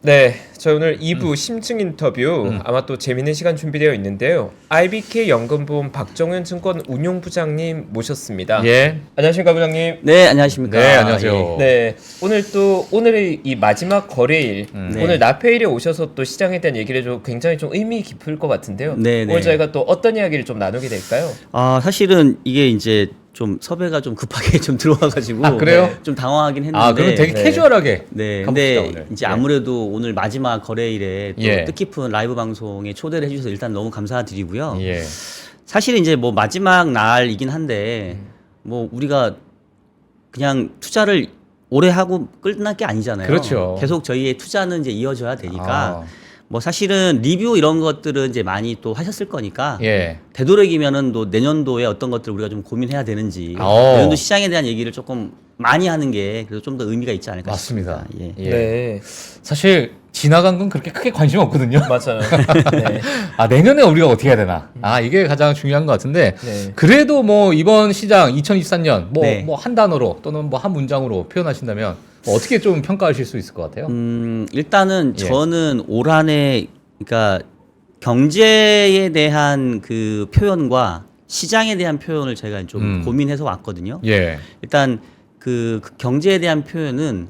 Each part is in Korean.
네, 저 오늘 2부 심층 인터뷰 아마 또 재밌는 시간 준비되어 있는데요. IBK 연금보험 박정현 증권 운용부장님 모셨습니다. 예. 안녕하십니까 부장님. 네, 안녕하십니까. 네, 안녕하세요. 네, 오늘의 이 마지막 거래일, 네. 오늘 납회일에 오셔서 또 시장에 대한 얘기를 좀 굉장히 좀 의미 깊을 것 같은데요. 네, 오늘 네. 저희가 또 어떤 이야기를 좀 나누게 될까요? 사실은 이게 이제 좀 섭외가 좀 급하게 좀 들어와가지고 아, 그래요? 좀 당황하긴 했는데. 아, 그럼 되게 네. 캐주얼하게. 네, 가봅시다, 근데 오늘. 이제 예. 아무래도 오늘 마지막 거래일에 또 예. 뜻깊은 라이브 방송에 초대를 해주셔서 일단 너무 감사드리고요. 예. 사실 이제 뭐 마지막 날이긴 한데 뭐 우리가 그냥 투자를 오래 하고 끝날 게 아니잖아요. 그렇죠. 계속 저희의 투자는 이제 이어져야 되니까 아. 뭐 사실은 리뷰 이런 것들은 이제 많이 또 하셨을 거니까 예. 되도록이면은 또 내년도에 어떤 것들을 우리가 좀 고민해야 되는지 어. 내년도 시장에 대한 얘기를 조금 많이 하는 게 그래도 좀 더 의미가 있지 않을까 맞습니다. 싶습니다. 예. 예. 네, 사실 지나간 건 그렇게 크게 관심 없거든요. 맞아요. 네. 아, 내년에 우리가 어떻게 해야 되나. 아, 이게 가장 중요한 것 같은데. 네. 그래도 뭐 이번 시장 2023년 네. 뭐 한 단어로 또는 뭐 한 문장으로 표현하신다면 뭐 어떻게 좀 평가하실 수 있을 것 같아요? 일단은 예. 저는 올 한해 그러니까 경제에 대한 그 표현과 시장에 대한 표현을 제가 좀 고민해서 왔거든요. 예. 일단 그 경제에 대한 표현은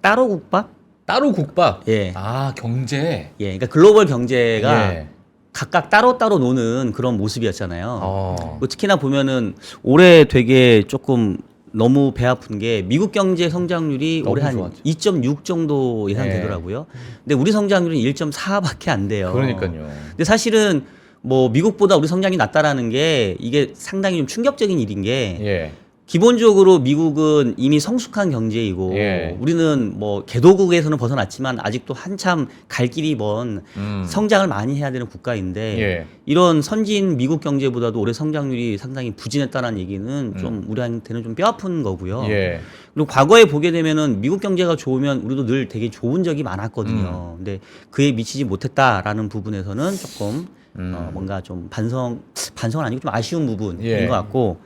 따로 국밥? 따로 국밥. 예. 아, 경제. 예. 그러니까 글로벌 경제가 예. 각각 따로따로 노는 그런 모습이었잖아요. 어. 뭐 특히나 보면은 올해 되게 조금 너무 배 아픈 게 미국 경제 성장률이 너무 올해 한 좋았죠. 2.6 정도 예상 네. 되더라고요. 근데 우리 성장률은 1.4밖에 안 돼요. 그러니까요. 근데 사실은 뭐 미국보다 우리 성장이 낮다라는 게 이게 상당히 좀 충격적인 일인 게 예. 기본적으로 미국은 이미 성숙한 경제이고 예. 우리는 뭐 개도국에서는 벗어났지만 아직도 한참 갈 길이 먼 성장을 많이 해야 되는 국가인데 예. 이런 선진 미국 경제보다도 올해 성장률이 상당히 부진했다는 얘기는 좀 우리한테는 좀 뼈아픈 거고요. 예. 그리고 과거에 보게 되면은 미국 경제가 좋으면 우리도 늘 되게 좋은 적이 많았거든요. 근데 그에 미치지 못했다라는 부분에서는 조금 뭔가 좀 반성은 아니고 좀 아쉬운 부분인 예. 것 같고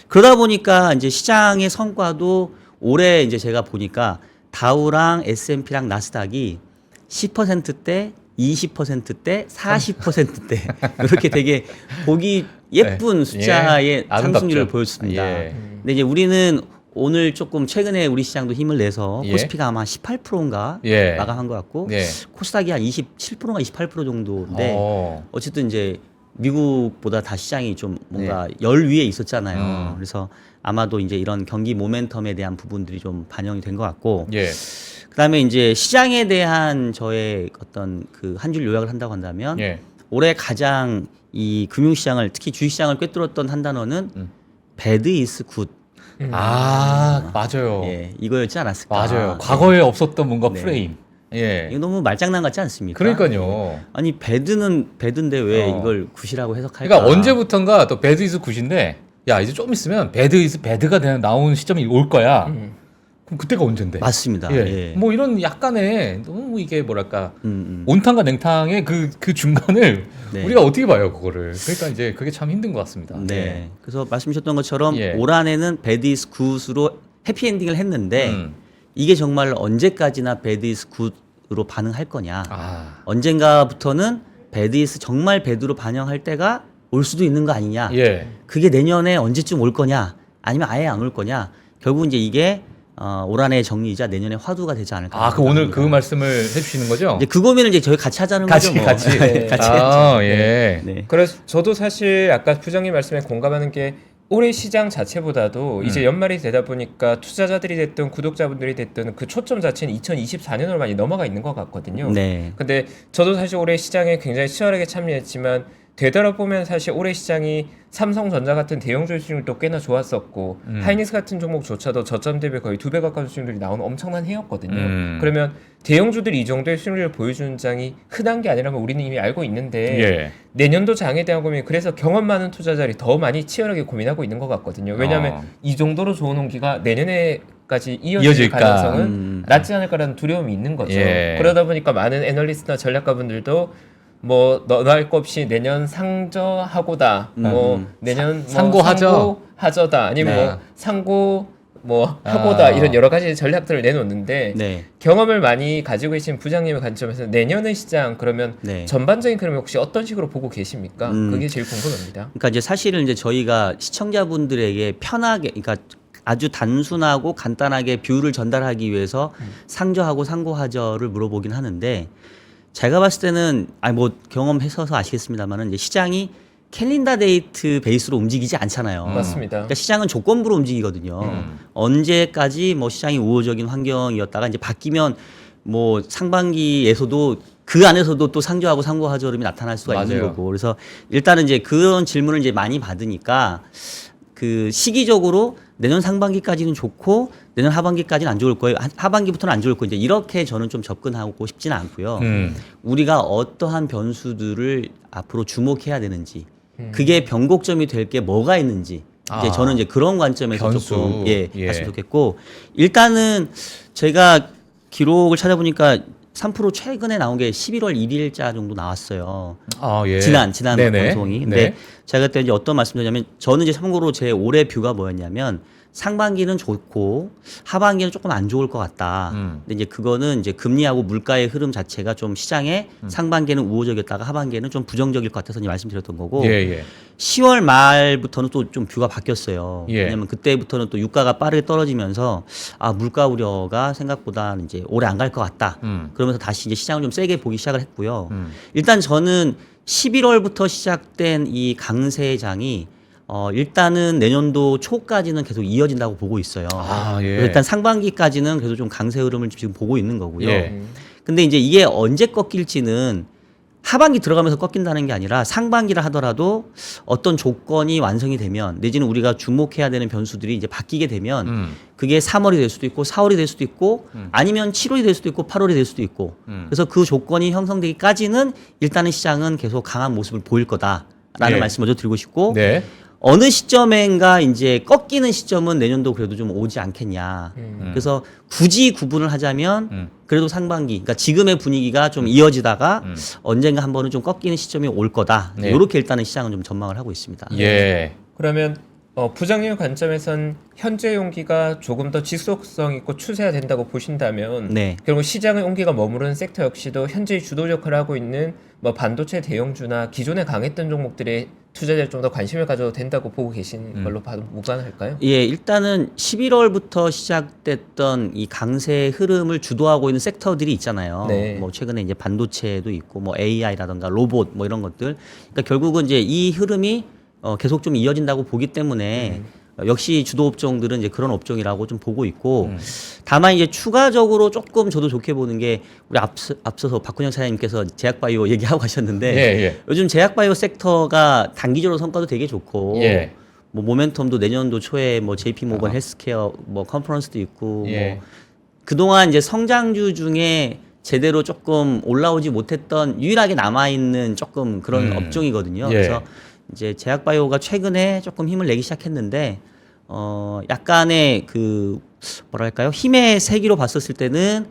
그러다 보니까 이제 시장의 성과도 올해 이제 제가 보니까 다우랑 S&P랑 나스닥이 10%대, 20%대, 40%대 이렇게 되게 보기 예쁜 네. 숫자의 예. 아름답죠. 상승률을 보였습니다. 예. 근데 이제 우리는 오늘 조금 최근에 우리 시장도 힘을 내서 예. 코스피가 아마 18%인가 예. 마감한 것 같고 예. 코스닥이 한 27%인가 28% 정도인데 어. 어쨌든 이제 미국보다 다 시장이 좀 뭔가 열 위에 있었잖아요. 그래서 아마도 이제 이런 경기 모멘텀에 대한 부분들이 좀 반영이 된 것 같고 예. 그다음에 이제 시장에 대한 저의 어떤 그 한 줄 요약을 한다고 한다면 예. 올해 가장 이 금융시장을 특히 주식시장을 꿰뚫었던 한 단어는 bad is good. 아, 맞아요. 예, 이거였지 않았을까. 맞아요. 과거에 없었던 뭔가 네. 프레임. 예. 이거 너무 말장난 같지 않습니까? 그러니까요. 아니 배드는 배드인데 왜 어. 이걸 굿이라고 해석할까? 그러니까 언제부턴가 또 배드 이즈 굿인데 야, 이제 좀 있으면 배드 이즈 배드가 나오는 시점이 올 거야. 그럼 그때가 언젠데? 맞습니다. 예. 예. 뭐 이런 약간의 너무 이게 뭐랄까 온탕과 냉탕의 그 중간을 네. 우리가 어떻게 봐요, 그거를. 그러니까 이제 그게 참 힘든 것 같습니다. 네. 그래서 말씀하셨던 것처럼 예. 올 한해는 배드 이즈 굿으로 해피엔딩을 했는데 음. 이게 정말 언제까지나 배드 이즈 굿으로 반응할 거냐? 아. 언젠가부터는 배드 이즈 정말 배드로 반영할 때가 올 수도 있는 거 아니냐? 예. 그게 내년에 언제쯤 올 거냐? 아니면 아예 안 올 거냐? 결국 이제 이게 올 한해의 정리이자 내년에 화두가 되지 않을까. 아, 그 오늘 그 말씀을 해주시는 거죠? 이제 그 고민을 이제 저희 같이 하자는 같이, 거죠. 뭐. 같이. 네, 같이 아, 했죠. 예. 네. 그래서 저도 사실 아까 부장님 말씀에 공감하는 게 올해 시장 자체보다도 이제 연말이 되다 보니까 투자자들이 됐든 구독자분들이 됐든 그 초점 자체는 2024년으로 많이 넘어가 있는 것 같거든요. 네. 근데 저도 사실 올해 시장에 굉장히 치열하게 참여했지만 되돌아보면 사실 올해 시장이 삼성전자 같은 대형주 수익률도 꽤나 좋았었고 하이닉스 같은 종목조차도 저점 대비 거의 2배 가까운 수익률이 나오는 엄청난 해였거든요. 그러면 대형주들이 이 정도의 수익률을 보여주는 장이 흔한 게 아니라면 우리는 이미 알고 있는데 예. 내년도 장에 대한 고민 그래서 경험 많은 투자자들이 더 많이 치열하게 고민하고 있는 것 같거든요. 왜냐하면 이 정도로 좋은 홍기가 내년에까지 이어질 이어질까? 가능성은 낮지 않을까라는 두려움이 있는 거죠. 예. 그러다 보니까 많은 애널리스트나 전략가분들도 뭐 너할 것 없이 내년 상저하고다 뭐 내년 뭐 상고하저. 상고하저다 아니면 네. 뭐 상고 뭐 하고다 이런 여러 가지 전략들을 내놓는데 네. 경험을 많이 가지고 계신 부장님의 관점에서 내년의 시장 그러면 네. 전반적인 그림을 혹시 어떤 식으로 보고 계십니까? 음. 그게 제일 궁금합니다. 그러니까 이제 사실은 이제 저희가 시청자분들에게 편하게, 그러니까 아주 단순하고 간단하게 뷰를 전달하기 위해서 상저하고 상고하저를 물어보긴 하는데 제가 봤을 때는 뭐 경험해서 아시겠습니다만은 이제 시장이 캘린더 데이트 베이스로 움직이지 않잖아요. 맞습니다. 그러니까 시장은 조건부로 움직이거든요. 언제까지 뭐 시장이 우호적인 환경이었다가 이제 바뀌면 뭐 상반기에서도 그 안에서도 또 상저하고 상고하저 흐름이 나타날 수가 있는 맞아요. 거고. 그래서 일단은 이제 그런 질문을 이제 많이 받으니까 그 시기적으로 내년 상반기까지는 좋고 내년 하반기까지는 안 좋을 거예요. 하반기부터는 안 좋을 거예요. 이제 이렇게 저는 좀 접근하고 싶지는 않고요. 우리가 어떠한 변수들을 앞으로 주목해야 되는지, 그게 변곡점이 될 게 뭐가 있는지, 이제 저는 이제 그런 관점에서 변수. 조금 예. 봤으면 좋겠고, 일단은 제가 기록을 찾아보니까 3% 최근에 나온 게 11월 1일자 정도 나왔어요. 아, 예. 지난 네네. 방송이. 근데 네. 제가 그때 이제 어떤 말씀드리냐면 저는 이제 참고로 제 올해 뷰가 뭐였냐면 상반기는 좋고 하반기는 조금 안 좋을 것 같다. 근데 이제 그거는 이제 금리하고 물가의 흐름 자체가 좀 시장에 상반기에는 우호적이었다가 하반기에는 좀 부정적일 것 같아서 이제 말씀드렸던 거고. 예, 예. 10월 말부터는 또 좀 뷰가 바뀌었어요. 예. 왜냐면 그때부터는 또 유가가 빠르게 떨어지면서 아 물가 우려가 생각보다 이제 오래 안 갈 것 같다. 그러면서 다시 이제 시장을 좀 세게 보기 시작을 했고요. 일단 저는 11월부터 시작된 이 강세장이 일단은 내년도 초까지는 계속 이어진다고 보고 있어요. 아, 예. 그래서 일단 상반기까지는 그래도 좀 강세 흐름을 지금 보고 있는 거고요. 예. 근데 이제 이게 언제 꺾일지는 하반기 들어가면서 꺾인다는 게 아니라 상반기라 하더라도 어떤 조건이 완성이 되면 내지는 우리가 주목해야 되는 변수들이 이제 바뀌게 되면 그게 3월이 될 수도 있고 4월이 될 수도 있고 아니면 7월이 될 수도 있고 8월이 될 수도 있고 그래서 그 조건이 형성되기까지는 일단은 시장은 계속 강한 모습을 보일 거다라는 예. 말씀 먼저 드리고 싶고 네. 어느 시점인가 이제 꺾이는 시점은 내년도 그래도 좀 오지 않겠냐. 그래서 굳이 구분을 하자면 그래도 상반기, 그러니까 지금의 분위기가 좀 이어지다가 언젠가 한 번은 좀 꺾이는 시점이 올 거다. 네. 이렇게 일단은 시장은 좀 전망을 하고 있습니다. 예. 그러면 부장님의 관점에선 현재 용기가 조금 더 지속성 있고 추세가 된다고 보신다면 네. 결국 시장의 온기가 머무르는 섹터 역시도 현재 주도 역할을 하고 있는 뭐 반도체 대형주나 기존에 강했던 종목들의 투자자를 좀 더 관심을 가져도 된다고 보고 계신 걸로 봐도 무관할까요? 예, 일단은 11월부터 시작됐던 이 강세 흐름을 주도하고 있는 섹터들이 있잖아요. 네. 뭐 최근에 이제 반도체도 있고 뭐 AI라든가 로봇 뭐 이런 것들. 그러니까 결국은 이제 이 흐름이 계속 좀 이어진다고 보기 때문에 역시 주도 업종들은 이제 그런 업종이라고 좀 보고 있고 다만 이제 추가적으로 조금 저도 좋게 보는 게 우리 앞서서 박훈영 차장님께서 제약바이오 얘기하고 가셨는데 예, 예. 요즘 제약바이오 섹터가 단기적으로 성과도 되게 좋고 예. 뭐 모멘텀도 내년도 초에 뭐 JP 모건 헬스케어 뭐 컨퍼런스도 있고 예. 뭐 그동안 이제 성장주 중에 제대로 조금 올라오지 못했던 유일하게 남아 있는 조금 그런 업종이거든요. 예. 그래서 이제 제약바이오가 최근에 조금 힘을 내기 시작했는데 약간의 그 뭐랄까요? 힘의 세기로 봤었을 때는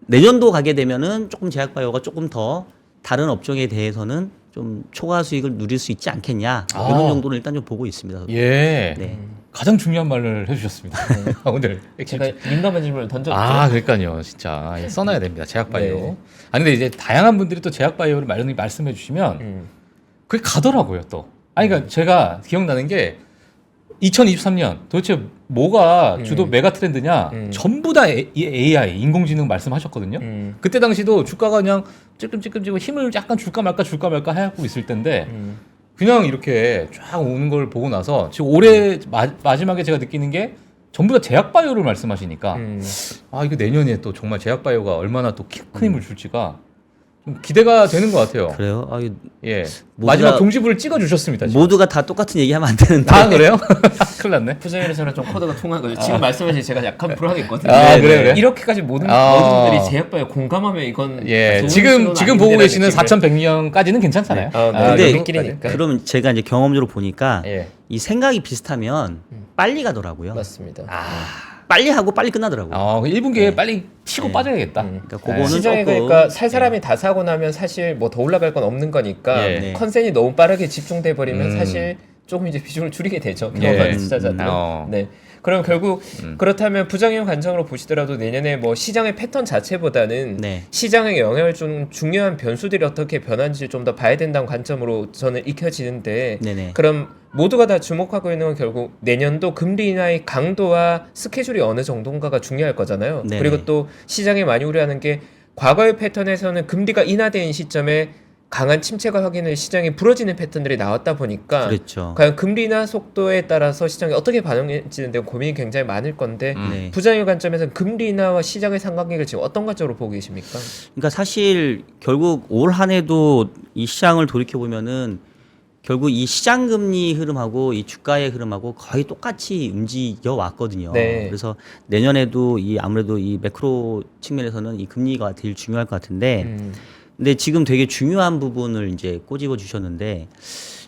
내년도 가게 되면은 조금 제약바이오가 조금 더 다른 업종에 대해서는 좀 초과 수익을 누릴 수 있지 않겠냐. 아. 이런 정도는 일단 좀 보고 있습니다. 예. 네. 가장 중요한 말을 해주셨습니다. 오늘 제가 민감한 질문을 던져볼게요. 아, 그러니까요. 진짜 써놔야 됩니다. 제약바이오. 네. 아니 근데 이제 다양한 분들이 또 제약바이오를 말씀해 주시면 그게 가더라고요 또. 아니 그러니까 제가 기억나는 게 2023년 도대체 뭐가 주도 메가 트렌드냐? 전부 다 AI 인공지능 말씀하셨거든요. 그때 당시도 주가가 그냥 찔끔찔끔 힘을 약간 줄까 말까 하고 있을 텐데 그냥 이렇게 쫙 오는 걸 보고 나서 지금 올해 마지막에 제가 느끼는 게 전부 다 제약바이오를 말씀하시니까 아 이거 내년에 또 정말 제약바이오가 얼마나 또 큰 힘을 줄지가 좀 기대가 되는 것 같아요. 그래요? 아유, 예. 모두가- 마지막 동지부를 찍어주셨습니다. 지금. 모두가 다 똑같은 얘기하면 안 되는데. 아 그래요? 큰일 났네. 부장님이랑 좀 코드가 통한 거죠. 지금 말씀하신 제가 약간 불안했거든요. 아, 네, 그래요? 이렇게까지 모든 아. 분들이 제약바이오 공감하면 이건 예. 좋은 지금 신호는 보고 아닌데라는 계시는 느낌을- 4,100명까지는 괜찮잖아요. 네. 아, 네. 근데 우리끼리니까. 그러면 제가 이제 경험적으로 보니까 예. 이 생각이 비슷하면 빨리 가더라고요. 맞습니다. 빨리 하고 빨리 끝나더라고요. 1분기에 빨리 치고 빠져야겠다. 그러니까 그거는 시장에 조금 그러니까 살 사람이 다 사고 나면 사실 뭐 더 올라갈 건 없는 거니까 예. 네. 컨센이 너무 빠르게 집중돼 버리면 사실 조금 이제 비중을 줄이게 되죠. 경험한 예. 투자자들은. 어. 네. 그럼 결국 그렇다면 부정형 관점으로 보시더라도 내년에 뭐 시장의 패턴 자체보다는 네. 시장에 영향을 좀 중요한 변수들이 어떻게 변하는지 좀 더 봐야 된다는 관점으로 저는 익혀지는데 네네. 그럼 모두가 다 주목하고 있는 건 결국 내년도 금리 인하의 강도와 스케줄이 어느 정도인가가 중요할 거잖아요. 네네. 그리고 또 시장이 많이 우려하는 게 과거의 패턴에서는 금리가 인하된 시점에 강한 침체가 확인을 시장이 부러지는 패턴들이 나왔다 보니까 그렇죠. 과연 금리 인하 속도에 따라서 시장이 어떻게 반응할지는 데 고민이 굉장히 많을 건데 네. 부장의 관점에서는 금리 인하와 시장의 상관관계를 지금 어떤 관점으로 보고 계십니까? 그러니까 사실 결국 올 한 해도 이 시장을 돌이켜 보면은 결국 이 시장 금리 흐름하고 이 주가의 흐름하고 거의 똑같이 움직여 왔거든요. 네. 그래서 내년에도 이 아무래도 이 매크로 측면에서는 이 금리가 제일 중요할 것 같은데 근데 지금 되게 중요한 부분을 이제 꼬집어 주셨는데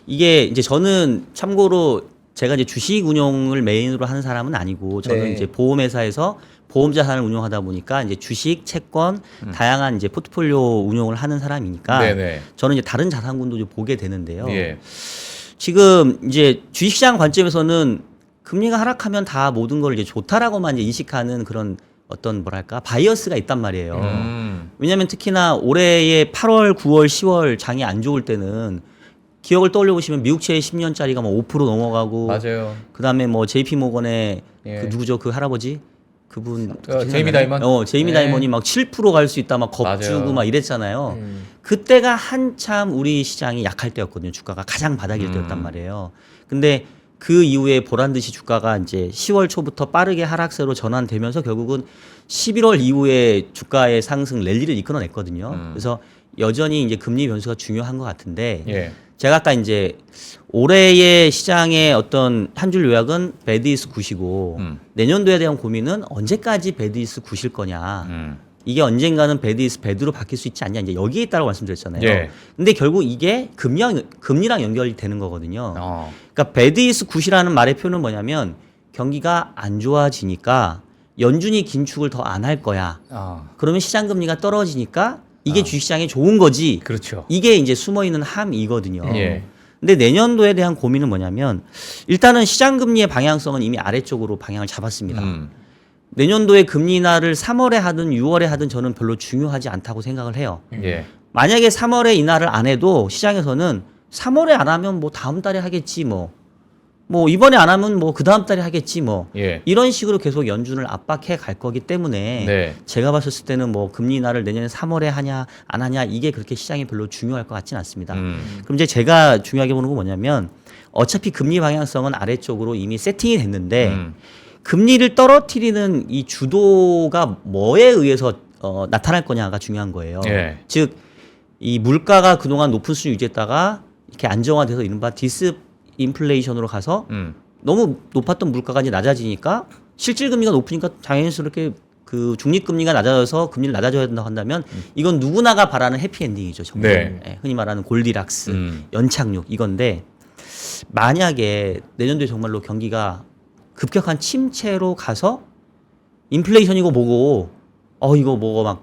이게 이제 저는 참고로 제가 이제 주식 운용을 메인으로 하는 사람은 아니고 저는 네. 이제 보험회사에서 보험 자산을 운용하다 보니까 이제 주식, 채권, 다양한 이제 포트폴리오 운용을 하는 사람이니까 네네. 저는 이제 다른 자산군도 좀 보게 되는데요. 예. 지금 이제 주식시장 관점에서는 금리가 하락하면 다 모든 걸 이제 좋다라고만 이제 인식하는 그런 어떤 뭐랄까 바이어스가 있단 말이에요. 왜냐하면 특히나 올해의 8월, 9월, 10월 장이 안 좋을 때는 기억을 떠올려 보시면 미국채 10년짜리가 뭐 5% 넘어가고 맞아요. 그다음에 뭐 JP 모건의 예. 그 누구죠? 그 할아버지? 그분 제이미 다이먼? 제이미 예. 다이먼이 막 7% 갈 수 있다 막 맞아요. 겁주고 막 이랬잖아요. 그때가 한참 우리 시장이 약할 때였거든요. 주가가 가장 바닥일 때였단 말이에요. 근데 그 이후에 보란 듯이 주가가 이제 10월 초부터 빠르게 하락세로 전환되면서 결국은 11월 이후에 주가의 상승 랠리를 이끌어냈거든요. 그래서 여전히 이제 금리 변수가 중요한 것 같은데 예. 제가 아까 이제 올해의 시장의 어떤 한 줄 요약은 배드 이스 굿이고 내년도에 대한 고민은 언제까지 배드 이스 굿일 거냐. 이게 언젠가는 배드 이스 배드로 바뀔 수 있지 않냐. 이제 여기에 있다고 말씀드렸잖아요. 예. 근데 결국 이게 금리랑 연결이 되는 거거든요. 어. 그러니까 배드 이스 굿이라는 말의 표현은 뭐냐면 경기가 안 좋아지니까 연준이 긴축을 더 안 할 거야. 아. 그러면 시장 금리가 떨어지니까 이게 주식시장에 좋은 거지. 그렇죠. 이게 이제 숨어 있는 함이거든요. 예. 근데 내년도에 대한 고민은 뭐냐면 일단은 시장 금리의 방향성은 이미 아래쪽으로 방향을 잡았습니다. 내년도에 금리 인하를 3월에 하든 6월에 하든 저는 별로 중요하지 않다고 생각을 해요. 예. 만약에 3월에 인하를 안 해도 시장에서는 3월에 안 하면 뭐 다음 달에 하겠지 뭐 이번에 안 하면 뭐 그 다음 달에 하겠지 뭐 예. 이런 식으로 계속 연준을 압박해 갈 거기 때문에 네. 제가 봤을 때는 뭐 금리 인하를 내년에 3월에 하냐 안 하냐 이게 그렇게 시장이 별로 중요할 것 같지는 않습니다. 그럼 이제 제가 중요하게 보는 건 뭐냐면 어차피 금리 방향성은 아래쪽으로 이미 세팅이 됐는데 금리를 떨어뜨리는 이 주도가 뭐에 의해서 나타날 거냐가 중요한 거예요. 예. 즉 이 물가가 그동안 높은 수준 유지했다가 이렇게 안정화돼서 이른바 디스인플레이션으로 가서 너무 높았던 물가가 이제 낮아지니까 실질 금리가 높으니까 자연스럽게 그 중립 금리가 낮아져서 금리를 낮아져야 된다고 한다면 이건 누구나가 바라는 해피엔딩이죠. 정말. 네. 예, 흔히 말하는 골디락스, 연착륙 이건데 만약에 내년도에 정말로 경기가 급격한 침체로 가서 인플레이션이고 뭐고 이거 뭐가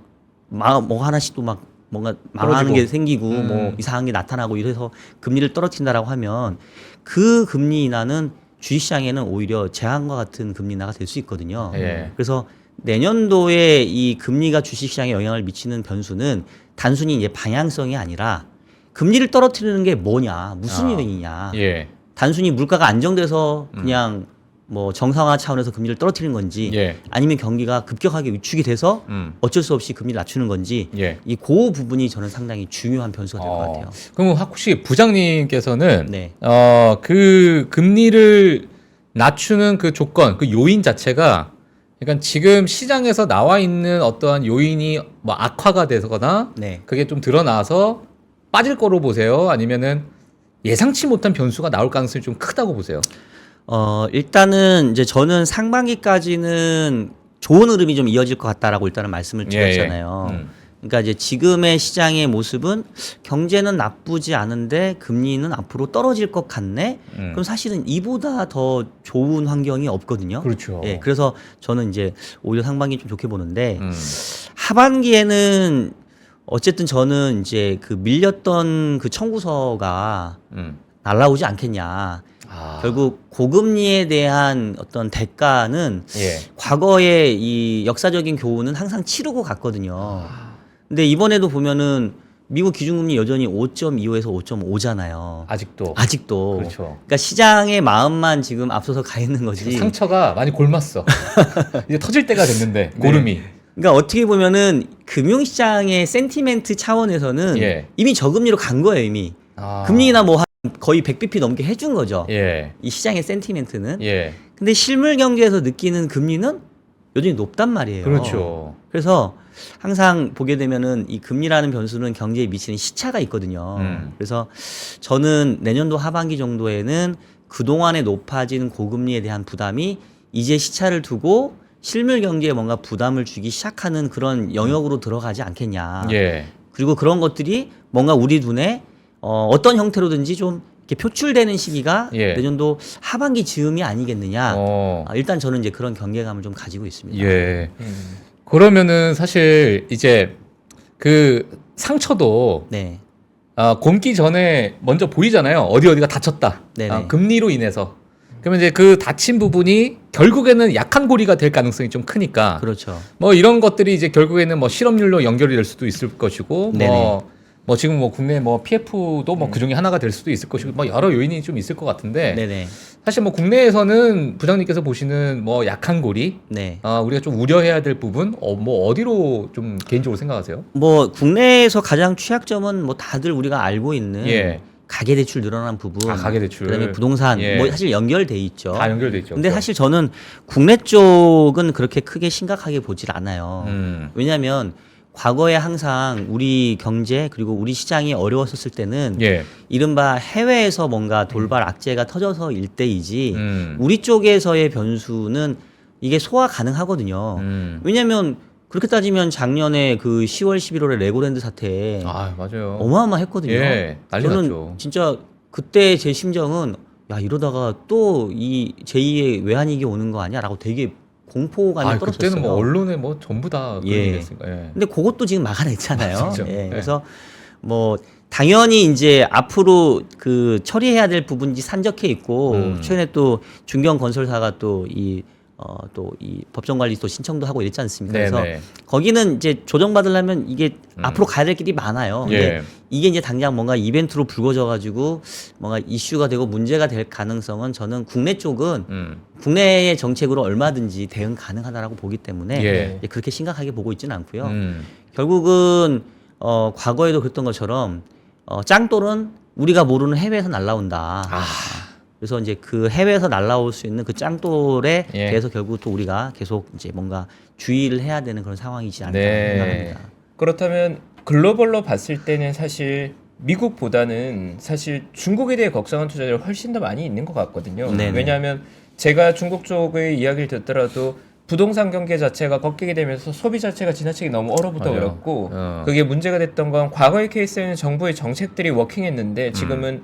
뭐 하나씩 또 막 뭔가 망하는 떨어지고. 게 생기고 뭐 이상한 게 나타나고 이래서 금리를 떨어뜨린다라고 하면 그 금리 인하는 주식시장에는 오히려 재앙과 같은 금리 인하가 될 수 있거든요. 예. 그래서 내년도에 이 금리가 주식시장에 영향을 미치는 변수는 단순히 이제 방향성이 아니라 금리를 떨어뜨리는 게 뭐냐, 무슨 요인이냐. 예. 단순히 물가가 안정돼서 그냥 뭐 정상화 차원에서 금리를 떨어뜨리는 건지 예. 아니면 경기가 급격하게 위축이 돼서 어쩔 수 없이 금리를 낮추는 건지 예. 이 그 부분이 저는 상당히 중요한 변수가 될 것 같아요. 그럼 혹시 부장님께서는 네. 그 금리를 낮추는 그 조건, 그 요인 자체가 그러니까 지금 시장에서 나와 있는 어떠한 요인이 뭐 악화가 되거나 네. 그게 좀 드러나서 빠질 거로 보세요? 아니면은 예상치 못한 변수가 나올 가능성이 좀 크다고 보세요? 일단은 이제 저는 상반기까지는 좋은 흐름이 좀 이어질 것 같다라고 일단은 말씀을 드렸잖아요. 그러니까 이제 지금의 시장의 모습은 경제는 나쁘지 않은데 금리는 앞으로 떨어질 것 같네. 그럼 사실은 이보다 더 좋은 환경이 없거든요. 그렇죠. 예, 그래서 저는 이제 오히려 상반기 좀 좋게 보는데 하반기에는 어쨌든 저는 이제 그 밀렸던 그 청구서가 날라오지 않겠냐. 결국 고금리에 대한 어떤 대가는 예. 과거의 이 역사적인 교훈은 항상 치르고 갔거든요. 근데 이번에도 보면은 미국 기준금리 여전히 5.25에서 5.5잖아요. 아직도. 그렇죠. 그러니까 시장의 마음만 지금 앞서서 가 있는 거지. 지금 상처가 많이 골맞어. 이제 터질 때가 됐는데 고름이. 그러니까 어떻게 보면은 금융시장의 센티멘트 차원에서는 예. 이미 저금리로 간 거예요, 이미. 금리나 뭐 한 거의 100bp 넘게 해준 거죠. 예. 이 시장의 센티멘트는. 예. 근데 실물 경제에서 느끼는 금리는 여전히 높단 말이에요. 그렇죠. 그래서 항상 보게 되면은 이 금리라는 변수는 경제에 미치는 시차가 있거든요. 그래서 저는 내년도 하반기 정도에는 그동안에 높아진 고금리에 대한 부담이 이제 시차를 두고 실물 경제에 뭔가 부담을 주기 시작하는 그런 영역으로 들어가지 않겠냐. 예. 그리고 그런 것들이 뭔가 우리 눈에 어떤 형태로든지 좀 이렇게 표출되는 시기가 예. 내년도 하반기 즈음이 아니겠느냐. 어. 일단 저는 이제 그런 경계감을 좀 가지고 있습니다. 예. 그러면은 사실 이제 그 상처도 네. 곰기 전에 먼저 보이잖아요. 어디가 다쳤다. 네네. 금리로 인해서. 그러면 이제 그 다친 부분이 결국에는 약한 고리가 될 가능성이 좀 크니까. 그렇죠. 뭐 이런 것들이 이제 결국에는 뭐 실업률로 연결이 될 수도 있을 것이고, 네네. 뭐 지금 뭐 국내 뭐 PF도 뭐 그 중에 하나가 될 수도 있을 것이고, 뭐 여러 요인이 좀 있을 것 같은데. 네네. 사실 뭐 국내에서는 부장님께서 보시는 뭐 약한 고리, 네. 우리가 좀 우려해야 될 부분, 뭐 어디로 좀 개인적으로 생각하세요? 뭐 국내에서 가장 취약점은 뭐 다들 우리가 알고 있는 예. 가계대출 늘어난 부분, 가계대출. 그다음에 부동산, 예. 뭐 사실 연결돼 있죠. 다 연결돼 있죠. 근데 그렇죠? 사실 저는 국내 쪽은 그렇게 크게 심각하게 보질 않아요. 왜냐하면 과거에 항상 우리 경제 그리고 우리 시장이 어려웠었을 때는 예. 이른바 해외에서 뭔가 돌발 악재가 터져서일 때이지 음. 우리 쪽에서의 변수는 이게 소화 가능하거든요. 왜냐하면 그렇게 따지면 작년에 그 10월, 11월에 레고랜드 사태 맞아요. 어마어마했거든요. 예, 난리 저는 났죠. 진짜 그때 제 심정은 야 이러다가 또 이 제2의 외환위기 오는 거 아니야라고 되게 공포감이 떨어졌어요. 그때는 뭐 언론에 뭐 전부 다 그런 예. 얘기했으니까. 예. 근데 그것도 지금 막아냈잖아요. 진짜. 예. 예. 그래서 뭐 당연히 이제 앞으로 그 처리해야 될 부분이 산적해 있고 최근에 또 중견 건설사가 또 이 법정관리 또 신청도 하고 이랬지 않습니까? 그래서 네네. 거기는 이제 조정받으려면 이게 앞으로 가야 될 길이 많아요. 근데 예. 이게 이제 당장 뭔가 이벤트로 불거져가지고 뭔가 이슈가 되고 문제가 될 가능성은 저는 국내 쪽은 국내의 정책으로 얼마든지 대응 가능하다라고 보기 때문에 예. 이제 그렇게 심각하게 보고 있지는 않고요. 음. 결국은 과거에도 그랬던 것처럼 짱돌은 우리가 모르는 해외에서 날라온다. 그래서 이제 그 해외에서 날라올 수 있는 그 짱돌에 예. 대해서 결국 또 우리가 계속 이제 뭔가 주의를 해야 되는 그런 상황이지 않나 네. 생각합니다. 그렇다면 글로벌로 봤을 때는 사실 미국보다는 사실 중국에 대해 걱정한 투자자들이 훨씬 더 많이 있는 것 같거든요. 네네. 왜냐하면 제가 중국 쪽의 이야기를 듣더라도 부동산 경기 자체가 꺾이게 되면서 소비 자체가 지나치게 너무 얼어붙어 맞아요. 버렸고 그게 문제가 됐던 건 과거의 케이스에는 정부의 정책들이 워킹했는데 지금은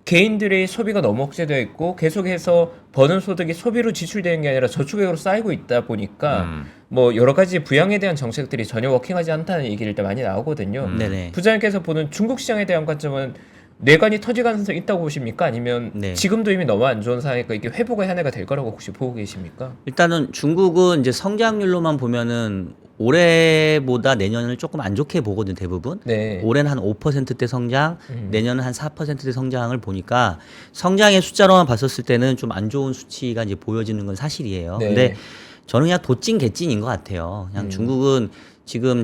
개인들의 소비가 너무 억제되어 있고 계속해서 버는 소득이 소비로 지출되는 게 아니라 저축액으로 쌓이고 있다 보니까 뭐 여러 가지 부양에 대한 정책들이 전혀 워킹하지 않다는 얘기를 일단 많이 나오거든요. 네네. 부장님께서 보는 중국 시장에 대한 관점은 내관이 터질 가능성이 있다고 보십니까? 아니면 네. 지금도 이미 너무 안 좋은 상황이니까 이게 회복의 한 해가 될 거라고 혹시 보고 계십니까? 일단은 중국은 이제 성장률로만 보면은 올해보다 내년을 조금 안 좋게 보거든 대부분. 네. 올해는 한 5%대 성장, 내년은 한 4%대 성장을 보니까 성장의 숫자로만 봤었을 때는 좀 안 좋은 수치가 이제 보여지는 건 사실이에요. 네. 근데 저는 그냥 도찐 개찐인 것 같아요. 그냥 중국은 지금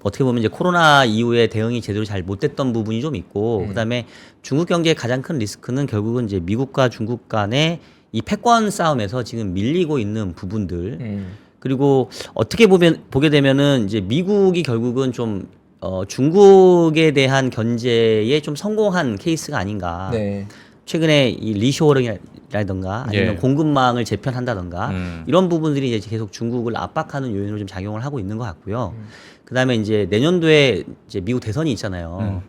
어떻게 보면 이제 코로나 이후에 대응이 제대로 잘 못됐던 부분이 좀 있고, 그다음에 중국 경제의 가장 큰 리스크는 결국은 이제 미국과 중국 간의 이 패권 싸움에서 지금 밀리고 있는 부분들. 그리고 어떻게 보게 되면은 이제 미국이 결국은 좀 중국에 대한 견제에 좀 성공한 케이스가 아닌가. 네. 최근에 이 리쇼어링이라든가 아니면 예. 공급망을 재편한다든가 이런 부분들이 이제 계속 중국을 압박하는 요인으로 좀 작용을 하고 있는 것 같고요. 그다음에 이제 내년도에 이제 미국 대선이 있잖아요.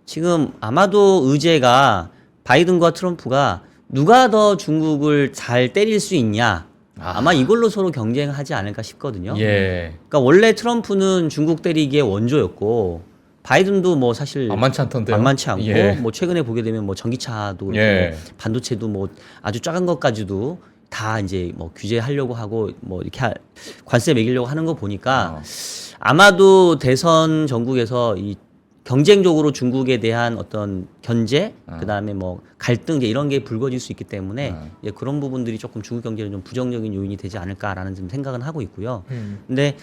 지금 아마도 의제가 바이든과 트럼프가 누가 더 중국을 잘 때릴 수 있냐. 아마 이걸로 서로 경쟁하지 않을까 싶거든요. 예. 그러니까 원래 트럼프는 중국 때리기의 원조였고 바이든도 뭐 사실 만만치 않던데요. 만만치 않고 예. 뭐 최근에 보게 되면 뭐 전기차도 예. 뭐 반도체도 뭐 아주 작은 것까지도 다 이제 뭐 규제하려고 하고 뭐 이렇게 관세 매기려고 하는 거 보니까 아마도 대선 전국에서 이 경쟁적으로 중국에 대한 어떤 견제, 그다음에 뭐 갈등 이제 이런 게 불거질 수 있기 때문에 이제 그런 부분들이 조금 중국 경제는 좀 부정적인 요인이 되지 않을까라는 좀 생각은 하고 있고요. 근데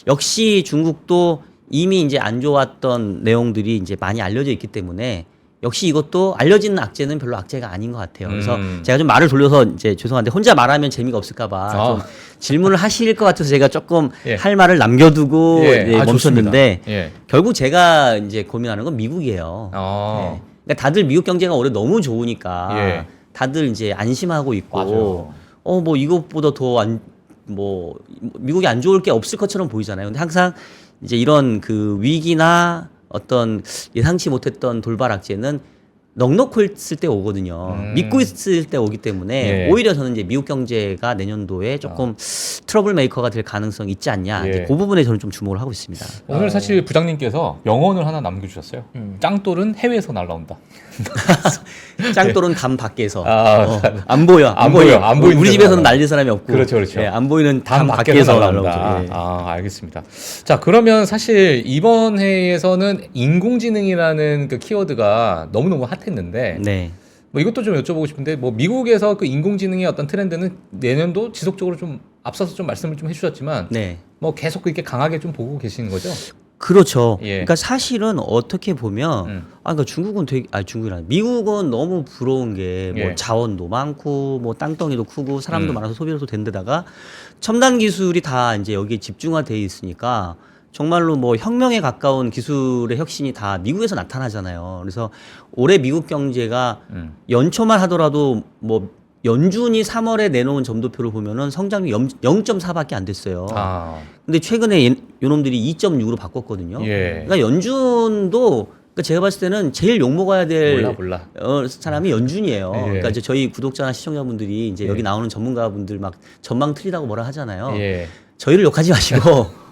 역시 중국도 이미 이제 안 좋았던 내용들이 이제 많이 알려져 있기 때문에 역시 이것도 알려진 악재는 별로 악재가 아닌 것 같아요. 그래서 제가 좀 말을 돌려서 이제 죄송한데 혼자 말하면 재미가 없을까봐 좀 질문을 하실 것 같아서 제가 조금 예. 할 말을 남겨두고 예. 이제 멈췄는데 예. 결국 제가 이제 고민하는 건 미국이에요. 네. 그러니까 다들 미국 경제가 올해 너무 좋으니까 예. 다들 이제 안심하고 있고 맞아요. 뭐 이것보다 더 뭐 미국이 안 좋을 게 없을 것처럼 보이잖아요. 근데 항상 이제 이런 그 위기나 어떤 예상치 못했던 돌발 악재는 넉넉히 있을 때 오거든요. 믿고 있을 때 오기 때문에 예. 오히려 저는 이제 미국 경제가 내년도에 조금 트러블 메이커가 될 가능성이 있지 않냐. 예. 이제 그 부분에 저는 좀 주목을 하고 있습니다. 오늘 사실 부장님께서 명언을 하나 남겨주셨어요. 짱돌은 해외에서 날라온다. 짱돌은 담 밖에서 아, 안 보여. 안 보여. 안 보이는 우리 데서 집에서는 날아가. 날릴 사람이 없고. 그렇죠, 그렇죠. 예, 안 보이는 담 담 밖에서 밖에서 날라온다. 날라오죠. 예. 알겠습니다. 자, 그러면 사실 이번 회에서는 인공지능이라는 그 키워드가 너무너무 핫했는데 네. 뭐 이것도 좀 여쭤보고 싶은데 뭐 미국에서 그 인공지능의 어떤 트렌드는 내년도 지속적으로 좀 앞서서 좀 말씀을 좀 해주셨지만 네. 뭐 계속 그렇게 강하게 좀 보고 계시는 거죠? 그렇죠. 예. 그러니까 사실은 어떻게 보면 그러니까 중국은 중국이라 미국은 너무 부러운 게 뭐 예. 자원도 많고 뭐 땅덩이도 크고 사람도 많아서 소비도 된 데다가 첨단 기술이 다 이제 여기에 집중화돼 있으니까 정말로 뭐 혁명에 가까운 기술의 혁신이 다 미국에서 나타나잖아요. 그래서 올해 미국 경제가 연초만 하더라도 뭐 연준이 3월에 내놓은 점도표를 보면은 성장률 0.4밖에 안 됐어요. 근데 최근에 요놈들이 2.6으로 바꿨거든요. 예. 그러니까 연준도 그러니까 제가 봤을 때는 제일 욕 먹어야 될 몰라. 사람이 연준이에요. 예. 그러니까 이제 저희 구독자나 시청자분들이 이제 여기 나오는 전문가분들 막 전망 틀리다고 뭐라 하잖아요. 예. 저희를 욕하지 마시고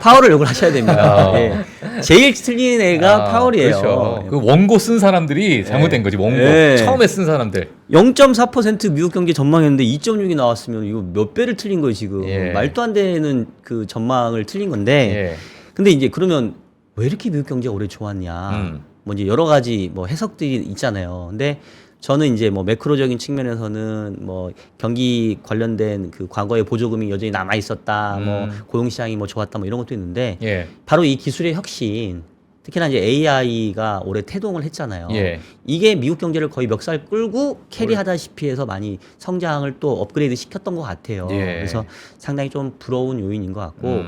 파월을 욕을 하셔야 됩니다. 예. 제일 틀린 애가 파월이에요. 그렇죠. 그 원고 쓴 사람들이 잘못된 거지. 원고 예. 처음에 쓴 사람들. 0.4% 미국 경기 전망했는데 2.6이 나왔으면 이거 몇 배를 틀린 거예요 지금. 예. 말도 안 되는 그 전망을 틀린 건데. 예. 근데 이제 그러면 왜 이렇게 미국 경제가 올해 좋았냐. 뭐 이제 여러 가지 뭐 해석들이 있잖아요. 근데 저는 이제 뭐 매크로적인 측면에서는 뭐 경기 관련된 그 과거의 보조금이 여전히 남아 있었다. 뭐 고용 시장이 뭐 좋았다. 뭐 이런 것도 있는데 예. 바로 이 기술의 혁신, 특히나 이제 AI가 올해 태동을 했잖아요. 예. 이게 미국 경제를 거의 멱살 끌고 캐리하다시피 해서 많이 성장을 또 업그레이드 시켰던 것 같아요. 예. 그래서 상당히 좀 부러운 요인인 것 같고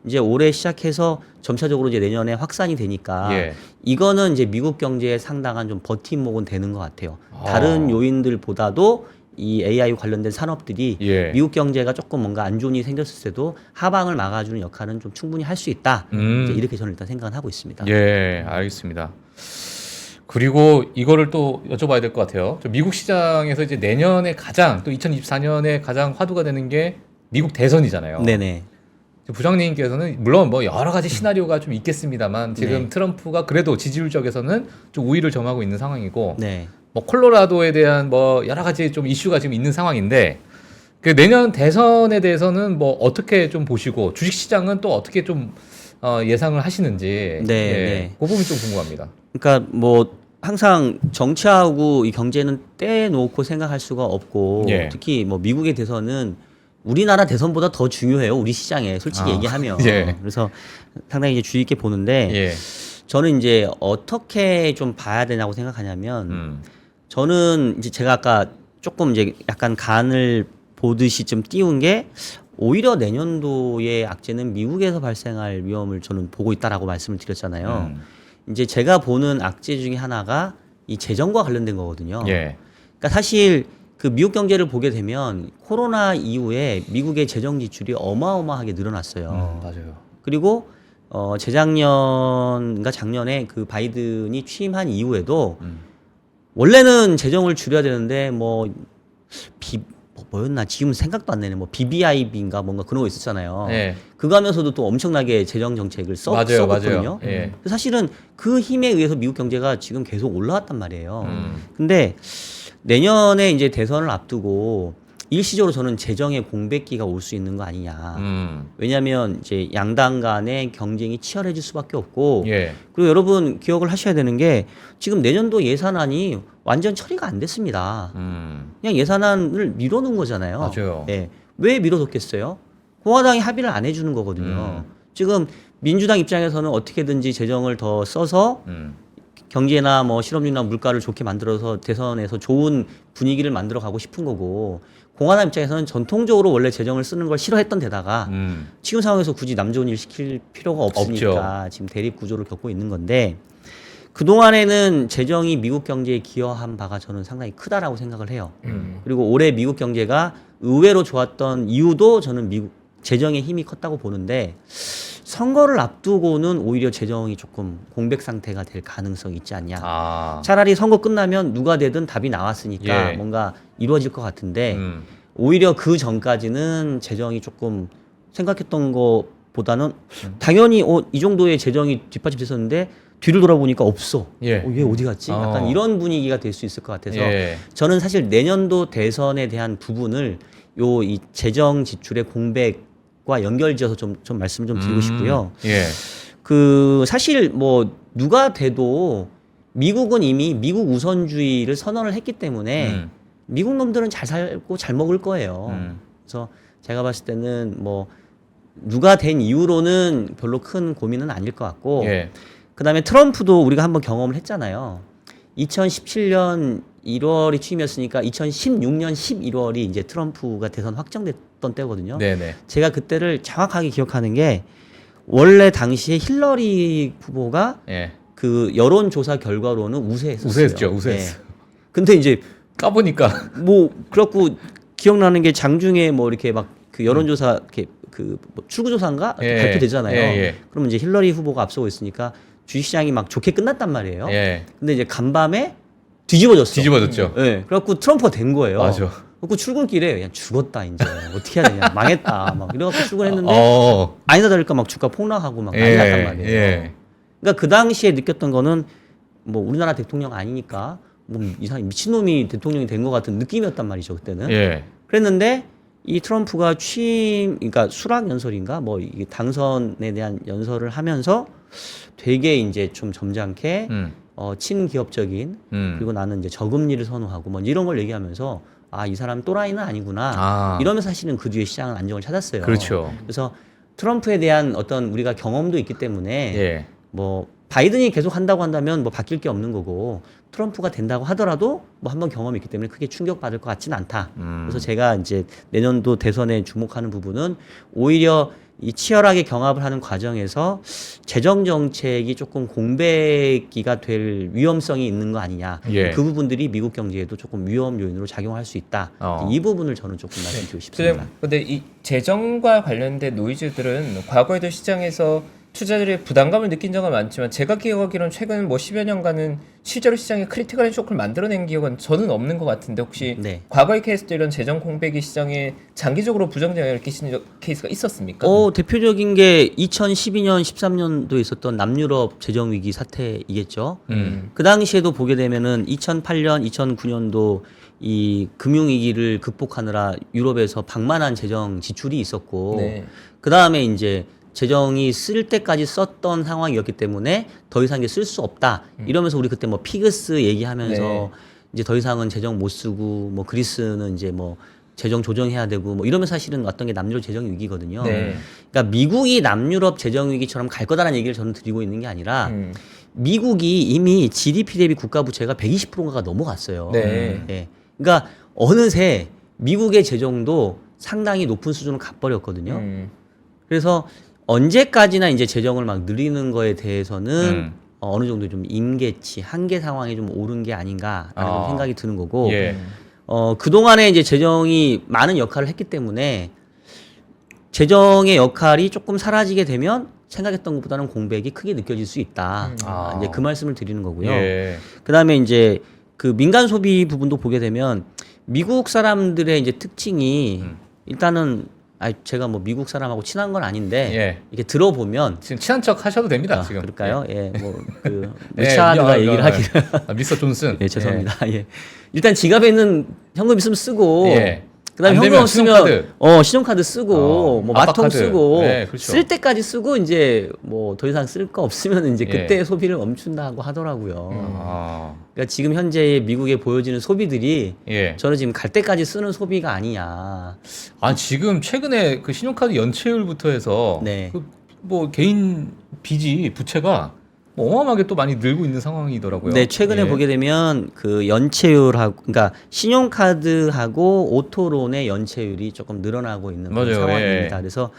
이제 올해 시작해서 점차적으로 이제 내년에 확산이 되니까 예. 이거는 이제 미국 경제에 상당한 좀 버팀목은 되는 것 같아요. 다른 요인들보다도 이 AI 관련된 산업들이 예. 미국 경제가 조금 뭔가 안 좋은 일이 생겼을 때도 하방을 막아주는 역할은 좀 충분히 할 수 있다. 이제 이렇게 저는 일단 생각을 하고 있습니다. 예, 알겠습니다. 그리고 이거를 또 여쭤봐야 될 것 같아요. 저 미국 시장에서 이제 내년에 가장 또 2024년에 가장 화두가 되는 게 미국 대선이잖아요. 네네. 부장님께서는 물론 뭐 여러 가지 시나리오가 좀 있겠습니다만 지금 네. 트럼프가 그래도 지지율적에서는 좀 우위를 점하고 있는 상황이고 네. 뭐 콜로라도에 대한 뭐 여러 가지 좀 이슈가 지금 있는 상황인데 그 내년 대선에 대해서는 뭐 어떻게 좀 보시고 주식 시장은 또 어떻게 좀 예상을 하시는지 네, 예, 네. 그 부분이 좀 궁금합니다. 그러니까 뭐 항상 정치하고 이 경제는 떼놓고 생각할 수가 없고 예. 특히 뭐 미국의 대선은 우리나라 대선보다 더 중요해요. 우리 시장에 솔직히 얘기하면. 예. 그래서 상당히 이제 주의 있게 보는데 예. 저는 이제 어떻게 좀 봐야 되냐고 생각하냐면 저는 이제 제가 아까 조금 이제 약간 간을 보듯이 좀 띄운 게 오히려 내년도의 악재는 미국에서 발생할 위험을 저는 보고 있다라고 말씀을 드렸잖아요. 이제 제가 보는 악재 중에 하나가 이 재정과 관련된 거거든요. 예. 그러니까 사실 그 미국 경제를 보게 되면 코로나 이후에 미국의 재정 지출이 어마어마하게 늘어났어요. 맞아요. 그리고 재작년인가 작년에 그 바이든이 취임한 이후에도 원래는 재정을 줄여야 되는데 뭐 뭐였나 지금 생각도 안 나네. 뭐 BBIB인가 뭔가 그런 거 있었잖아요. 예. 그거 하면서도 또 엄청나게 재정 정책을 맞아요, 썼거든요. 맞아요. 예. 사실은 그 힘에 의해서 미국 경제가 지금 계속 올라왔단 말이에요. 근데 내년에 이제 대선을 앞두고 일시적으로 저는 재정의 공백기가 올 수 있는 거 아니냐. 왜냐하면 이제 양당 간의 경쟁이 치열해질 수밖에 없고 예. 그리고 여러분 기억을 하셔야 되는 게 지금 내년도 예산안이 완전 처리가 안 됐습니다. 그냥 예산안을 미뤄놓은 거잖아요. 맞아요. 예. 왜 미뤄뒀겠어요? 공화당이 합의를 안 해주는 거거든요. 지금 민주당 입장에서는 어떻게든지 재정을 더 써서 경제나 뭐 실업률이나 물가를 좋게 만들어서 대선에서 좋은 분위기를 만들어 가고 싶은 거고 공화당 입장에서는 전통적으로 원래 재정을 쓰는 걸 싫어했던 데다가 지금 상황에서 굳이 남 좋은 일 시킬 필요가 없으니까 없죠. 지금 대립 구조를 겪고 있는 건데 그동안에는 재정이 미국 경제에 기여한 바가 저는 상당히 크다라고 생각을 해요. 그리고 올해 미국 경제가 의외로 좋았던 이유도 저는 미국 재정의 힘이 컸다고 보는데 선거를 앞두고는 오히려 재정이 조금 공백 상태가 될 가능성이 있지 않냐. 차라리 선거 끝나면 누가 되든 답이 나왔으니까 예. 뭔가 이루어질 것 같은데 오히려 그 전까지는 재정이 조금 생각했던 것보다는 당연히 이 정도의 재정이 뒷받침됐었는데 뒤를 돌아보니까 없어. 예. 얘 어디 갔지? 약간 이런 분위기가 될 수 있을 것 같아서 예. 저는 사실 내년도 대선에 대한 부분을 이 재정 지출의 공백과 연결지어서 좀 말씀을 좀 드리고 싶고요. 예. 그 사실 뭐 누가 돼도 미국은 이미 미국 우선주의를 선언을 했기 때문에 미국 놈들은 잘 살고 잘 먹을 거예요. 그래서 제가 봤을 때는 뭐 누가 된 이후로는 별로 큰 고민은 아닐 것 같고 예. 그다음에 트럼프도 우리가 한번 경험을 했잖아요. 2017년 1월이 취임이었으니까 2016년 11월이 이제 트럼프가 대선 확정됐던 때거든요. 네네. 제가 그때를 정확하게 기억하는 게 원래 당시에 힐러리 후보가 예. 그 여론조사 결과로는 우세했었어요. 우세했죠, 우세했어. 근데 이제 까보니까 뭐 그렇고 기억나는 게 장중에 뭐 이렇게 막 그 여론조사 이렇게 그뭐 출구조사인가 예. 발표되잖아요. 예, 예. 그러면 이제 힐러리 후보가 앞서고 있으니까 주식시장이 막 좋게 끝났단 말이에요. 예. 근데 이제 간밤에 뒤집어졌어. 뒤집어졌죠. 예. 그래갖고 트럼프가 된 거예요. 맞아. 그래갖고 출근길에 그냥 죽었다 이제 어떻게 해야 되냐 망했다 막 이래갖고 출근했는데 아니다 다를까 막 주가 폭락하고 막 난리 났단 말이에요. 예. 그러니까 그 당시에 느꼈던 거는 뭐 우리나라 대통령 아니니까 뭐 이상 미친놈이 대통령이 된 것 같은 느낌이었단 말이죠 그때는. 예. 그랬는데 이 트럼프가 그러니까 수락 연설인가 뭐 이게 당선에 대한 연설을 하면서 되게 이제 좀 점잖게 친기업적인 그리고 나는 이제 저금리를 선호하고 뭐 이런 걸 얘기하면서 아, 이 사람 또라이는 아니구나. 이러면서 사실은 그 뒤에 시장은 안정을 찾았어요. 그렇죠. 그래서 트럼프에 대한 어떤 우리가 경험도 있기 때문에 예. 뭐 바이든이 계속 한다고 한다면 뭐 바뀔 게 없는 거고 트럼프가 된다고 하더라도 뭐 한번 경험이 있기 때문에 크게 충격받을 것 같지는 않다. 그래서 제가 이제 내년도 대선에 주목하는 부분은 오히려 이 치열하게 경합을 하는 과정에서 재정 정책이 조금 공백기가 될 위험성이 있는 거 아니냐. 예. 그 부분들이 미국 경제에도 조금 위험 요인으로 작용할 수 있다. 이 부분을 저는 조금 말씀드리고 싶습니다. 근데 이 재정과 관련된 노이즈들은 과거에도 시장에서 투자들이 부담감을 느낀 적은 많지만 제가 기억하기로는 최근 뭐 10여 년간은 실제로 시장에 크리티컬한 쇼크를 만들어낸 기억은 저는 없는 것 같은데 혹시 네. 과거의 케이스도 이런 재정 공백이 시장에 장기적으로 부정적용을 끼치는 케이스가 있었습니까? 대표적인 게 2012년, 13년도에 있었던 남유럽 재정 위기 사태이겠죠. 그 당시에도 보게 되면은 2008년, 2009년도 이 금융 위기를 극복하느라 유럽에서 방만한 재정 지출이 있었고, 네. 그 다음에 이제 재정이 쓸 때까지 썼던 상황이었기 때문에 더 이상 이제 쓸 수 없다. 이러면서 우리 그때 뭐 피그스 얘기하면서 네. 이제 더 이상은 재정 못 쓰고 뭐 그리스는 이제 뭐 재정 조정해야 되고 뭐 이러면서 사실은 왔던 게 남유럽 재정 위기거든요. 네. 그러니까 미국이 남유럽 재정 위기처럼 갈 거다라는 얘기를 저는 드리고 있는 게 아니라 미국이 이미 GDP 대비 국가 부채가 120%가 넘어갔어요. 네. 예. 그러니까 어느새 미국의 재정도 상당히 높은 수준을 가버렸거든요. 그래서 언제까지나 이제 재정을 막 늘리는 거에 대해서는 어느 정도 좀 임계치, 한계 상황에 좀 오른 게 아닌가라는 좀 생각이 드는 거고, 예. 그동안에 이제 재정이 많은 역할을 했기 때문에 재정의 역할이 조금 사라지게 되면 생각했던 것보다는 공백이 크게 느껴질 수 있다. 이제 그 말씀을 드리는 거고요. 예. 그 다음에 이제 그 민간 소비 부분도 보게 되면 미국 사람들의 이제 특징이 일단은 제가 뭐 미국 사람하고 친한 건 아닌데 예. 이렇게 들어보면 지금 친한 척 하셔도 됩니다. 지금. 그럴까요? 예, 뭐그 예, 리차드가 얘기를 하기를 미스터 존슨. 예, 죄송합니다. 예. 일단 지갑에 있는 현금 있으면 쓰고 예. 그다음에 안 현금 되면 없으면 신용카드. 신용카드 쓰고 뭐 아빠 마통 카드. 쓰고 네, 그렇죠. 쓸 때까지 쓰고 이제 뭐 더 이상 쓸 거 없으면 이제 예. 그때 소비를 멈춘다고 하더라고요. 아. 그러니까 지금 현재 미국에 보여지는 소비들이 예. 저는 지금 갈 때까지 쓰는 소비가 아니냐. 아 지금 최근에 그 신용카드 연체율부터 해서 네. 그 뭐 개인 빚이 부채가 뭐 어마어마하게 또 많이 늘고 있는 상황이더라고요. 네, 최근에 예. 보게 되면 그 연체율하고 그러니까 신용카드하고 오토론의 연체율이 조금 늘어나고 있는 그런 맞아요. 상황입니다. 예. 그래서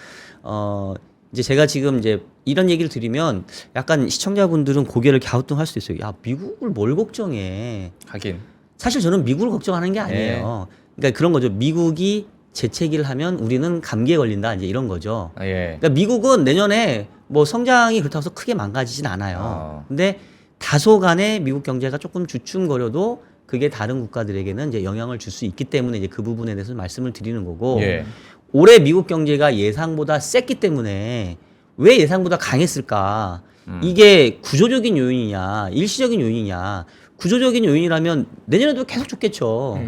이제 제가 지금 이제 이런 얘기를 드리면 약간 시청자분들은 고개를 갸우뚱할 수도 있어요. 야, 미국을 뭘 걱정해? 하긴. 사실 저는 미국을 걱정하는 게 아니에요. 그러니까 그런 거죠. 미국이 재채기를 하면 우리는 감기에 걸린다 이제 이런 거죠. 아, 예. 그러니까 미국은 내년에 뭐 성장이 그렇다고 해서 크게 망가지진 않아요. 근데 다소간에 미국 경제가 조금 주춤거려도 그게 다른 국가들에게는 이제 영향을 줄 수 있기 때문에 이제 그 부분에 대해서 말씀을 드리는 거고 예. 올해 미국 경제가 예상보다 셌기 때문에 왜 예상보다 강했을까? 이게 구조적인 요인이냐, 일시적인 요인이냐? 구조적인 요인이라면 내년에도 계속 좋겠죠.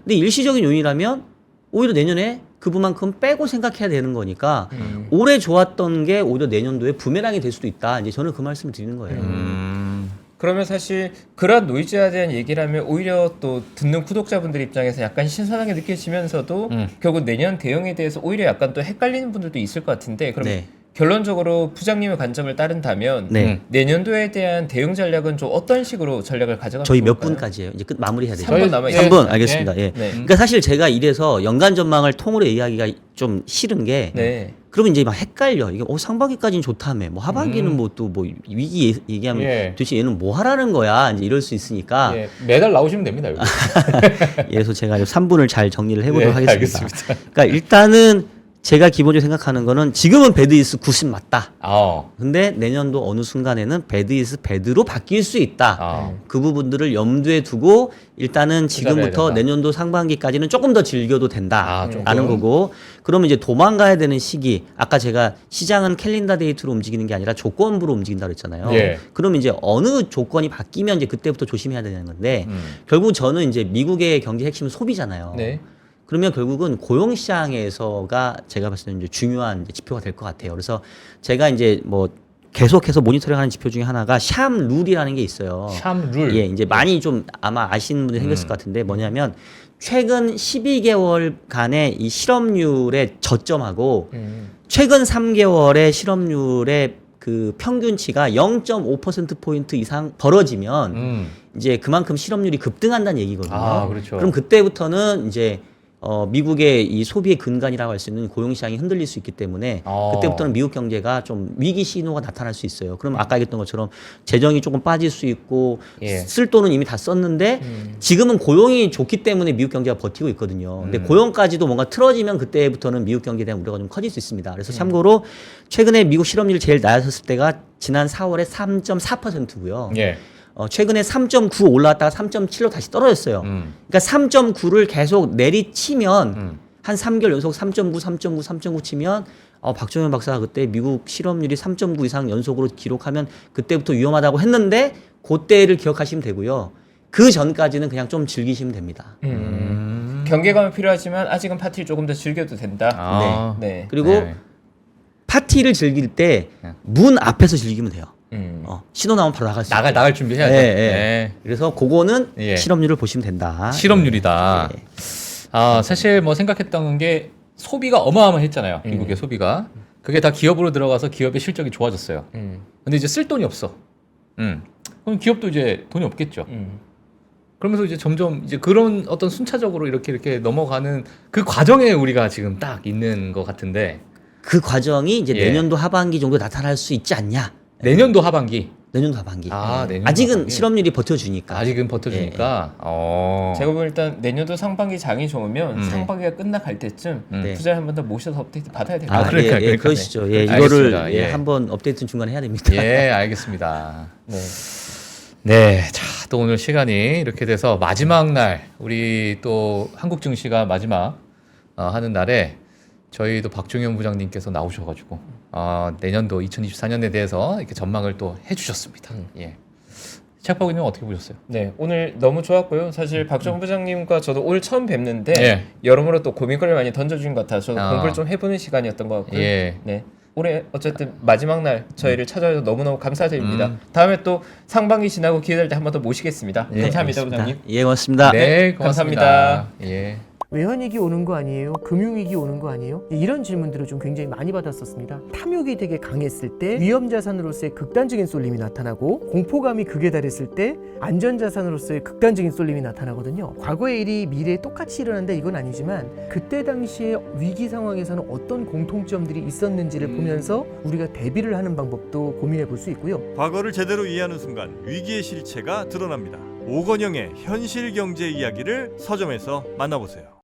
근데 일시적인 요인이라면 오히려 내년에 그분만큼 빼고 생각해야 되는 거니까 올해 좋았던 게 오히려 내년도에 부메랑이 될 수도 있다. 이제 저는 그 말씀을 드리는 거예요. 그러면 사실 그런 노이즈에 대한 얘기를 하면 오히려 또 듣는 구독자분들 입장에서 약간 신선하게 느껴지면서도 결국 내년 대응에 대해서 오히려 약간 또 헷갈리는 분들도 있을 것 같은데 그럼 네. 결론적으로 부장님의 관점을 따른다면 네. 내년도에 대한 대응 전략은 좀 어떤 식으로 전략을 가져가면 저희 몇 좋을까요? 분까지예요? 이제 끝 마무리해야 되죠. 3분 남아 예. 있어요. 3분 알겠습니다. 예. 네. 그러니까 사실 제가 이래서 연간 전망을 통으로 얘기하기가 좀 싫은 게 네. 그러면 이제 막 헷갈려. 이게 상반기까지는 좋다며. 뭐 하반기는 뭐 또 뭐 위기 얘기하면 예. 도대체 얘는 뭐 하라는 거야. 이제 이럴 수 있으니까. 예. 매달 나오시면 됩니다. 여기. 그래서 제가 3분을 잘 정리를 해보도록 네, 하겠습니다. 알겠습니다. 그러니까 일단은 제가 기본적으로 생각하는 거는 지금은 배드 이스 굿은 맞다. 근데 내년도 어느 순간에는 배드 이스 배드로 바뀔 수 있다. 그 부분들을 염두에 두고 일단은 지금부터 된다. 내년도 상반기까지는 조금 더 즐겨도 된다라는 조금. 거고 그러면 이제 도망가야 되는 시기 아까 제가 시장은 캘린더 데이트로 움직이는 게 아니라 조건부로 움직인다고 그랬잖아요. 예. 그러면 이제 어느 조건이 바뀌면 이제 그때부터 조심해야 되는 건데 결국 저는 이제 미국의 경제 핵심은 소비잖아요. 네. 그러면 결국은 고용 시장에서가 제가 봤을 때는 이제 중요한 이제 지표가 될 것 같아요. 그래서 제가 이제 뭐 계속해서 모니터링하는 지표 중에 하나가 샴 룰이라는 게 있어요. 샴 룰. 예, 이제 많이 좀 아마 아시는 분들이 생겼을 것 같은데 뭐냐면 최근 12개월간의 이 실업률의 저점하고 최근 3개월의 실업률의 그 평균치가 0.5%포인트 이상 벌어지면 이제 그만큼 실업률이 급등한다는 얘기거든요. 그렇죠. 그럼 그때부터는 이제 미국의 이 소비의 근간이라고 할 수 있는 고용시장이 흔들릴 수 있기 때문에 그때부터는 미국 경제가 좀 위기 신호가 나타날 수 있어요. 그럼 아까 얘기했던 것처럼 재정이 조금 빠질 수 있고 예. 쓸 돈은 이미 다 썼는데 지금은 고용이 좋기 때문에 미국 경제가 버티고 있거든요. 근데 고용까지도 뭔가 틀어지면 그때부터는 미국 경제에 대한 우려가 좀 커질 수 있습니다. 그래서 참고로 최근에 미국 실업률이 제일 낮았을 때가 지난 4월에 3.4%고요. 예. 최근에 3.9 올라왔다가 3.7로 다시 떨어졌어요. 그러니까 3.9를 계속 내리치면 한 3개월 연속 3.9 치면 박정현 박사가 그때 미국 실업률이 3.9 이상 연속으로 기록하면 그때부터 위험하다고 했는데 그때를 기억하시면 되고요. 그 전까지는 그냥 좀 즐기시면 됩니다. 경계감은 필요하지만 아직은 파티를 조금 더 즐겨도 된다. 네. 그리고 네. 파티를 즐길 때 문 앞에서 즐기면 돼요. 신호 나오면 바로 나갈 수 있어요. 나갈 준비해야죠. 예, 예. 네. 그래서 그거는 예. 실업률을 보시면 된다. 실업률이다. 예. 사실 뭐 생각했던 게 소비가 어마어마했잖아요. 미국의 소비가. 그게 다 기업으로 들어가서 기업의 실적이 좋아졌어요. 근데 이제 쓸 돈이 없어. 그럼 기업도 이제 돈이 없겠죠. 그러면서 이제 점점 이제 그런 어떤 순차적으로 이렇게 넘어가는 그 과정에 우리가 지금 딱 있는 것 같은데 그 과정이 이제 예. 내년도 하반기 정도 나타날 수 있지 않냐? 내년도 하반기. 내년도 하반기. 내년도 아직은 하반기. 실업률이 버텨주니까. 아직은 버텨주니까. 제가 보면 일단 내년도 상반기 장이 좋으면 상반기가 끝나갈 때쯤 네. 부자를 한 번 더 모셔서 업데이트 받아야 될 것 같아요. 그러니까요, 예, 그러니까요. 그러시죠. 예, 알겠습니다. 이거를 예. 한번 업데이트 중간에 해야 됩니다. 예, 알겠습니다. 네. 네, 자, 또 오늘 시간이 이렇게 돼서 마지막 날 우리 또 한국 증시가 마지막 하는 날에 저희도 박종현 부장님께서 나오셔가지고 내년도 2024년에 대해서 이렇게 전망을 또 해주셨습니다. 예. 책박이님 어떻게 보셨어요? 네, 오늘 너무 좋았고요. 사실 박정 부장님과 저도 올 처음 뵙는데 예. 여러모로 또 고민거리를 많이 던져주신 것 같아서 저도 아. 공부를 좀 해보는 시간이었던 것 같고요. 예. 네. 올해 어쨌든 마지막 날 저희를 찾아주셔서 너무너무 감사드립니다. 다음에 또 상반기 지나고 기회 될 때 한 번 더 모시겠습니다. 네, 감사합니다, 알겠습니다. 부장님. 예, 고맙습니다. 네, 고맙습니다. 감사합니다. 예. 외환위기 오는 거 아니에요? 금융위기 오는 거 아니에요? 이런 질문들을 좀 굉장히 많이 받았었습니다. 탐욕이 되게 강했을 때 위험자산으로서의 극단적인 쏠림이 나타나고 공포감이 극에 달했을 때 안전자산으로서의 극단적인 쏠림이 나타나거든요. 과거의 일이 미래에 똑같이 일어난다 이건 아니지만 그때 당시에 위기 상황에서는 어떤 공통점들이 있었는지를 보면서 우리가 대비를 하는 방법도 고민해 볼 수 있고요. 과거를 제대로 이해하는 순간 위기의 실체가 드러납니다. 오건영의 현실 경제 이야기를 서점에서 만나보세요.